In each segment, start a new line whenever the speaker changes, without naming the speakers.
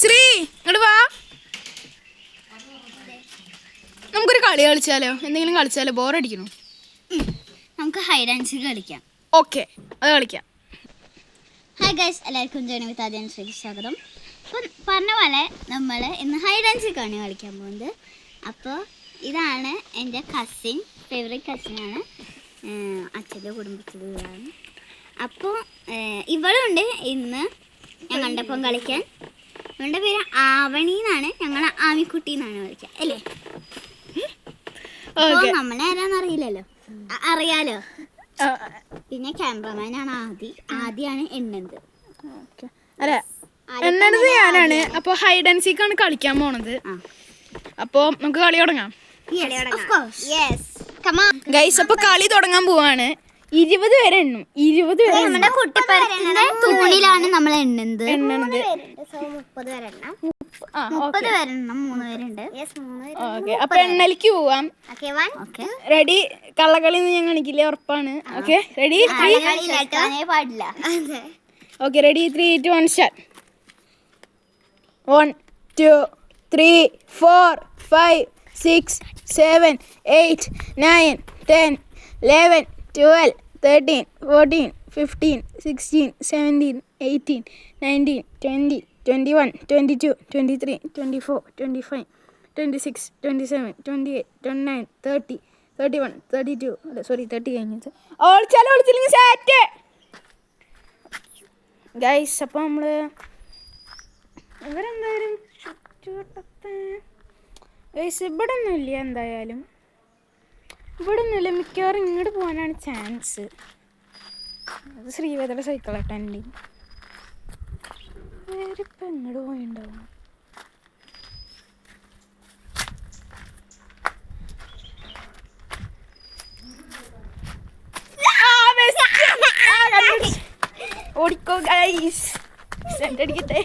ശ്രീ ഇങ്ങോട്ട് വാ. നമുക്കൊരു കളി കളിച്ചാലോ? എന്തെങ്കിലും കളിച്ചാലോ? ബോറടിക്കണോ?
നമുക്ക് ഹൈഡ് ആൻഡ് സീക്ക് കളിക്കാം.
ഓക്കെ, അത് കളിക്കാം.
ഹായ് ഗൈസ്, എല്ലാവർക്കും ജോയിൻ വിത്ത് ആദ്യം സ്വാഗതം. അപ്പം പറഞ്ഞ പോലെ നമ്മൾ ഇന്ന് ഹൈഡ് ആൻഡ് സീക്ക് ആണ് കളിക്കാൻ പോകുന്നത്. അപ്പോൾ ഇതാണ് എൻ്റെ കസിൻ, ഫേവറേറ്റ് കസിനാണ്, അച്ഛൻ്റെ കുടുംബത്തിലാണ്. അപ്പോൾ ഇവളുണ്ട് ഇന്ന് ഞങ്ങളുടെ ഒപ്പം കളിക്കാൻ. ഇവളുടെ പേര് ആവണി എന്നാണ്, ഞങ്ങൾ ആമിക്കുട്ടി എന്നാണ് വിളിക്കുക അല്ലേ? അപ്പോൾ നമ്മളെ ആരാന്നറിയില്ലല്ലോ, അറിയാലോ. പിന്നെ ക്യാമറമാനാണ് ആദ്യമാണ് എണ്ണത്.
അല്ല, എണ്ണത് ഞാനാണ്. അപ്പോൾ ഹൈഡ് ആൻഡ് സീക്ക് ആണ് കളിക്കാൻ പോണത്. അപ്പോൾ നമുക്ക് കളി തുടങ്ങാം. ഗൈസ്, അപ്പോൾ കളി തുടങ്ങാൻ പോവാണ്. 20 പേരെ എണ്ണും. 20 പേരെ
നമ്മുടെ കുട്ടിപ്പരത്തിന്റെ തൂണിലാണ് നമ്മൾ എണ്ണുന്നത്. 30 പേരെ എണ്ണം. 30 പേരെ എണ്ണം. 3 പേരുണ്ട്.
ഓക്കെ, അപ്പൊ എണ്ണലിക്ക് പോവാം. റെഡി? കള്ളക്കളി ഞാൻ കാണിക്കില്ലേ, ഉറപ്പാണ്. Okay, ready?
പാടില്ല.
Okay, ready? 3, 2, 1 സ്റ്റാർട്ട്. 1, 2, 3, 4, 5, 6, 7, 8, 9, 10, 11, 12, 13, 14, 15, 16, 17, 18, 19, 20, 21, 22, 23, 24, 25, 26, 27, 28, 29, 30, 31, 32, 30 കഴിഞ്ഞത്. ഓളിച്ചില്ലെങ്കിൽ സാറ്റ്. ഗൈസ്, അപ്പോൾ നമ്മൾ ഇവരെന്തായാലും ചുറ്റുവട്ടത്തെ ഗൈസ് ഇവിടെ ഒന്നുമില്ല. എന്തായാലും ഇവിടെ ഒന്നുമില്ല. മിക്കവാറും ഇങ്ങോട്ട് പോകാനാണ് ചാൻസ്. അത് ശ്രീവേദയുടെ സൈക്കിളാട്ടാൻ്റെ വേറിപ്പോൾ എങ്ങോട്ട് പോയിണ്ടാവും. ഓടിക്കോ ഗൈസ്, സെന്റടിക്കട്ടെ.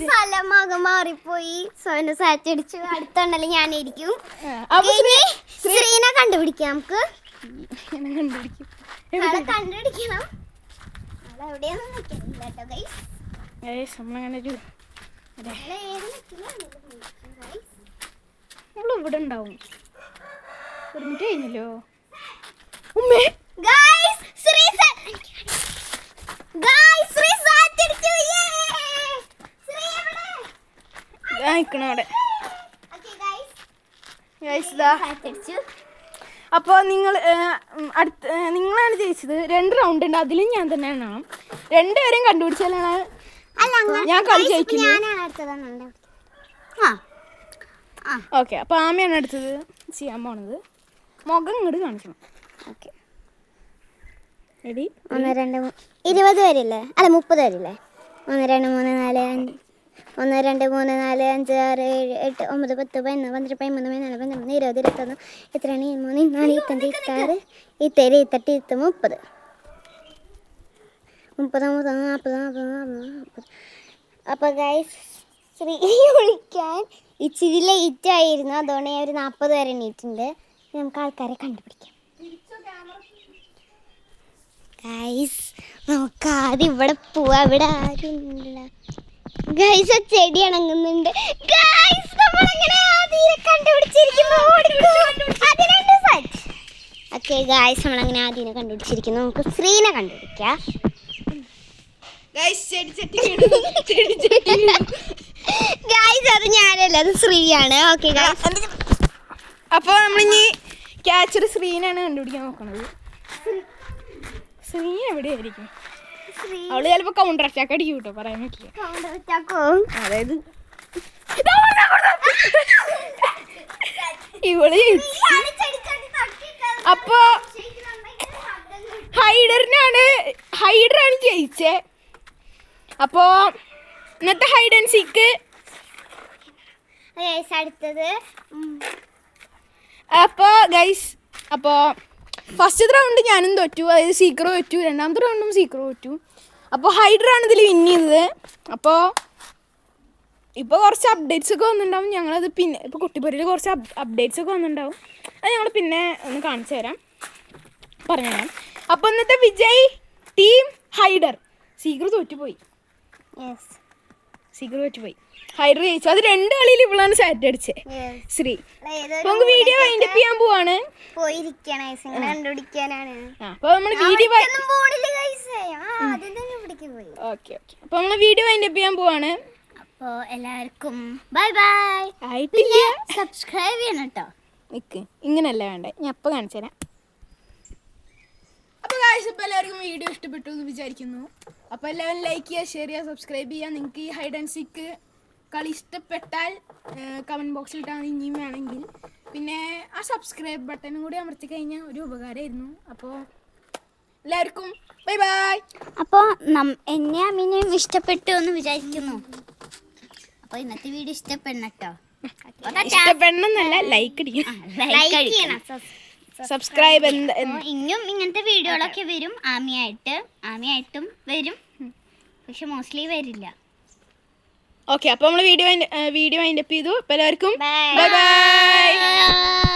സ്ഥലമാകെ മാറിപ്പോയി. സോന്റെ സാറ്റ് അടിച്ചു. അടുത്തുണ്ടല്ലോ ഞാനിരിക്കും. ശ്രീനെ കണ്ടുപിടിക്കാം. നമുക്ക് കണ്ടുപിടിക്കണം.
ഇവിടെ ഉണ്ടാവും. ഒരു മിനിറ്റ് കഴിഞ്ഞല്ലോ. അപ്പോൾ നിങ്ങളാണ് ജയിച്ചത്. 2 റൗണ്ട് ഉണ്ട്, അതിലും ഞാൻ തന്നെ എണ്ണണം. 2 പേരും കണ്ടുപിടിച്ചാലാണ് ഞാൻ കളി ജയിക്കുന്നത്. ഓക്കെ, അപ്പോൾ ആമയാണ് അടുത്തത് ചെയ്യാൻ പോണത്. മുഖം ഇങ്ങോട്ട് കാണിക്കണം. Okay, ready?
1, 2, 20 പേരില്ലേ? അല്ല, 30 പേരില്ലേ? 1, 2, 3, 4, 5. 1, 2, 3, 4, 5, 6, 7, 8, 9, 10, 11, 12, 13, 14, 15, 16, 17, 18, 19, 20, 21, 22, 23, 24, 25, 26, 27, 28, 30, 40, 40. അപ്പോൾ ഗൈസ്, ശ്രീ വിളിക്കാൻ ഇച്ചിരി ലേറ്റ് ആയിരുന്നു. അതുകൊണ്ട് ഞാൻ ഒരു 40 പേരെ എണ്ണീറ്റുണ്ട്. നമുക്ക് ആൾക്കാരെ കണ്ടുപിടിക്കാം. ഗൈസ്, നമുക്ക് ആദ്യം ഇവിടെ പോവാം. ഇവിടെ ആരുമില്ല. ഗൈസ്, ചെടി അണങ്ങുന്നുണ്ട്. ഗൈസ്, നമ്മളങ്ങനെ ആദ്യം കണ്ടുപിടിച്ചിരിക്കുന്നു. ഓക്കെ ഗൈസ്, നമ്മളങ്ങനെ ആദ്യം കണ്ടുപിടിച്ചിരിക്കുന്നു. നമുക്ക് ശ്രീനെ കണ്ടുപിടിക്കാം. ഗൈസ്, അത് ഞാനല്ല, അത് ശ്രീയാണ്. ഓക്കെ ഗൈസ്,
അപ്പോൾ നമ്മളിനി ക്യാച്ചർ ശ്രീനാണ് കണ്ടുപിടിക്കാൻ നോക്കണത്. ശ്രീ എവിടെയായിരിക്കും? അവള് ചിലപ്പോ കൗണ്ടർ അറ്റാക്ക് അടിക്കും കേട്ടോ, പറയാൻ പറ്റില്ല. അതായത് ഇവള് അപ്പൊ ഹൈഡറാണ് ജയിച്ചേ. അപ്പോ ഇന്നത്തെ ഹൈഡ് ആൻഡ് സീക്ക്
അടുത്തത്.
അപ്പോൾ ഗൈസ്, അപ്പോൾ ഫസ്റ്റ് റൗണ്ട് ഞാനും തോറ്റു, അതായത് സീക്രോ തോറ്റു. 2ാമത്തെ റൗണ്ടും സീക്രോ തോറ്റു. അപ്പോൾ ഹൈഡറാണ് ഇതിൽ വിൻ ചെയ്തത്. അപ്പോൾ ഇപ്പോൾ കുറച്ച് അപ്ഡേറ്റ്സ് ഒക്കെ വന്നിട്ടുണ്ടാവും. ഞങ്ങളത് പിന്നെ ഇപ്പോൾ കുട്ടിപ്പുരയിൽ കുറച്ച് അപ്ഡേറ്റ്സ് ഒക്കെ വന്നിട്ടുണ്ടാവും. അത് ഞങ്ങൾ പിന്നെ ഒന്ന് കാണിച്ചു തരാം, പറഞ്ഞുതരാം. അപ്പോൾ ഇന്നത്തെ വിജയ് ടീം ഹൈഡർ. സീക്രട്ട് തോറ്റുപോയി. ഹൈഡ്ര ജയിച്ചു. അത് 2 കളിയിൽ ഇവളാണ് സാറ്റ് അടിച്ചത് ശ്രീ. അപ്പൊ നമുക്ക് വീഡിയോ വൈൻഡപ്പ് ചെയ്യാൻ പോവാണ്. അപ്പൊ നമ്മള് വീഡിയോ അപ്പൊ നമ്മള് വീഡിയോ വൈൻഡപ്പ് ചെയ്യാൻ പോവാണ്.
അപ്പോൾ എല്ലാവർക്കും ബൈ ബൈ.
ആയിട്ടില്ല,
സബ്സ്ക്രൈബ് ചെയ്യണം കേട്ടോ.
നിക്ക്, ഇങ്ങനല്ല വേണ്ടേ, ഞാൻ അപ്പം കാണിച്ചു തരാം. അപ്പോൾ ഗായ്സ്, ഇപ്പോൾ എല്ലാവർക്കും വീഡിയോ ഇഷ്ടപ്പെട്ടു എന്ന് വിചാരിക്കുന്നു. അപ്പോൾ എല്ലാവരും ലൈക്ക് ചെയ്യുക, ഷെയർ ചെയ്യുക, സബ്സ്ക്രൈബ് ചെയ്യുക. നിങ്ങൾക്ക് ഈ ഹൈഡ് ആൻഡ് സീക്ക് കളി ഇഷ്ടപ്പെട്ടാൽ കമൻറ്റ് ബോക്സിൽ ഇട്ടാൽ ഇനിയും വേണമെങ്കിൽ. പിന്നെ ആ സബ്സ്ക്രൈബ് ബട്ടണും കൂടി അമർത്തി കഴിഞ്ഞാൽ ഒരു ഉപകാരമായിരുന്നു. അപ്പോൾ എല്ലാവർക്കും ബൈ ബൈ.
അപ്പോൾ എന്നെ അമ്മീനെയും ഇഷ്ടപ്പെട്ടു എന്ന് വിചാരിക്കുന്നു. അപ്പോൾ ഇന്നത്തെ വീഡിയോ ഇഷ്ടപ്പെടണം കേട്ടോ.
ഇഷ്ടപ്പെടണമെന്നല്ല, ലൈക്ക് അടിക്കണം, സബ്സ്ക്രൈബ്.
ഇനിയും ഇങ്ങനത്തെ വീഡിയോകളൊക്കെ വരും. ആമിയായിട്ടും വരും, പക്ഷെ മോസ്റ്റ്ലി വരില്ല.
ഓക്കെ, അപ്പോൾ നമ്മൾ വീഡിയോ വൈൻഡപ്പ് ചെയ്തു. അപ്പോൾ എല്ലാവർക്കും ബൈ ബൈ.